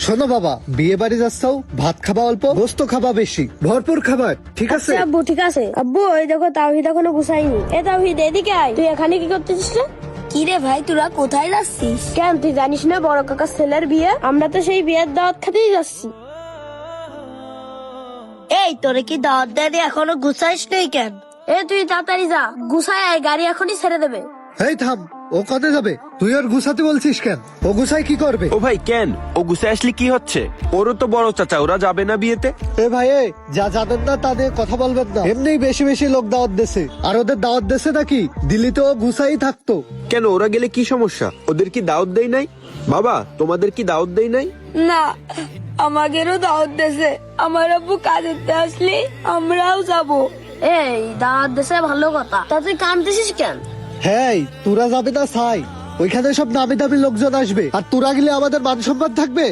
শোনো বাবা, বিয়ে বাড়ি যাচ্ছাও, ভাত খাবা অল্প, গোস্ত খাবা বেশি, ভরপুর খাবার, ঠিক আছে? আচ্ছা আব্বু, ঠিক আছে। আব্বু, ওই দেখো তাওহিদ এখনো গুছাইনি। এ তাওহিদ, এদিকে আয়। তুই এখানে কি করতেছিস রে? কি রে ভাই, তোরা কোথায় যাচ্ছিস? কেন, তুই জানিস না বড় কাকার ছেলের বিয়ে? আমরা তো সেই বিয়ের দাওয়াত খেতেই যাচ্ছি। এই তোরে কি দাওয়াত দেয়নি, এখনো গুছাইস নেই কেন? এ তুই তাড়াতাড়ি যা, গুছায় আয়, গাড়ি এখনই ছেড়ে দেবে। এই থাম, ও কতে যাবে? তুই ওর গুছাতে বলছিস কেন? ও গুছাই কি করবে? ও ভাই কেন, ও গুছে আসলে কি হচ্ছে? ওরও তো বড় চাচা, ওরা যাবে না বিয়েতে? এ ভাই, যা জানেন না তা দিয়ে কথা বলবেন না। এমনি বেশি বেশি লোক দাওয়াত দেছে, আর ওদের দাওয়াত দেছে নাকি? দিল্লি তো ও গুছাই থাকতো। কেন, ওরা গেলে কি সমস্যা? ওদের কি দাওয়াত দেই নাই? বাবা, তোমাদের কি দাওয়াত দেই নাই? না, আমাদেরও দাওয়াত দেছে। আমার আব্বু কাজেতে আসলে আমরাও যাবো। এই দাওয়াত দেশে ভালো কথা, তা তুই কাঁদতেছিস কেন? হ্যাঁ, তোরা যাবে না ছাই, ওইখানে সব নামি দামি লোকজন আসবে, আর তোরা গেলে আমাদের মান সম্মান থাকবে?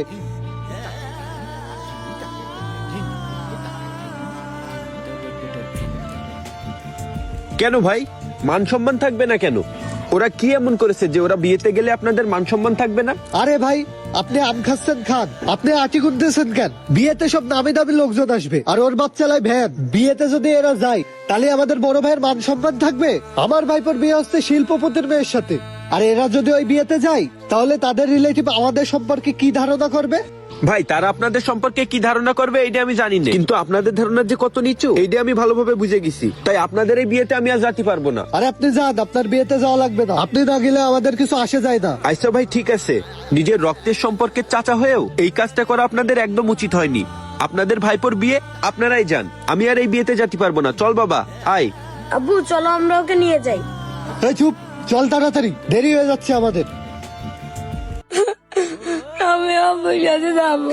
কেন ভাই, মান সম্মান থাকবে না কেন? ওরা কি এমন করেছে যে ওরা বিয়েতে গেলে আপনাদের মান সম্মান থাকবে না? আরে ভাই, আপনি আম খাচ্ছেন খান, আপনি আটি গুনতেছেন কেন? বিয়েতে সব নামি দামি লোকজন আসবে, আর ওর বাচ্চালাই ভ্যান। বিয়েতে যদি এরা যায়, তাহলে আমাদের বড় ভাইয়ের মান সম্মান থাকবে? আমার ভাইপোর বিয়ে হচ্ছে শিল্পপতির মেয়ের সাথে, আর এরা যদি ওই বিয়েতে যায়, তাহলে তাদের রিলেটিভ আমাদের সম্পর্কে কি ধারণা করবে? ভাই, তারা আপনাদের সম্পর্কে কি ধারণা করবে এইটা আমি জানি না, কিন্তু আপনাদের ধারণা যে কত নিচু এইটা আমি ভালোভাবে বুঝে গেছি। তাই আপনাদের এই বিয়েতে আমি আর যেতে পারবো না। আরে আপনি যান, আপনার বিয়েতে যাওয়া লাগবে না। আপনি না গেলে আমাদের কিছু আসে যায় না। আচ্ছা ভাই, ঠিক আছে, নিজের রক্তের সম্পর্কের চাচা হয়েও এই কাজটা করা আপনাদের একদম উচিত হয়নি। আপনাদের ভাইপোর বিয়ে আপনারাই যান, আমি আর এই বিয়েতে যেতে পারবো না। চল বাবা, আয়। আব্বু চলো আমরা ওকে নিয়ে যাই। এই চুপ, চল তাড়াতাড়ি, দেরি হয়ে যাচ্ছে আমাদের। আমি আব্বুর সাথে যাবো।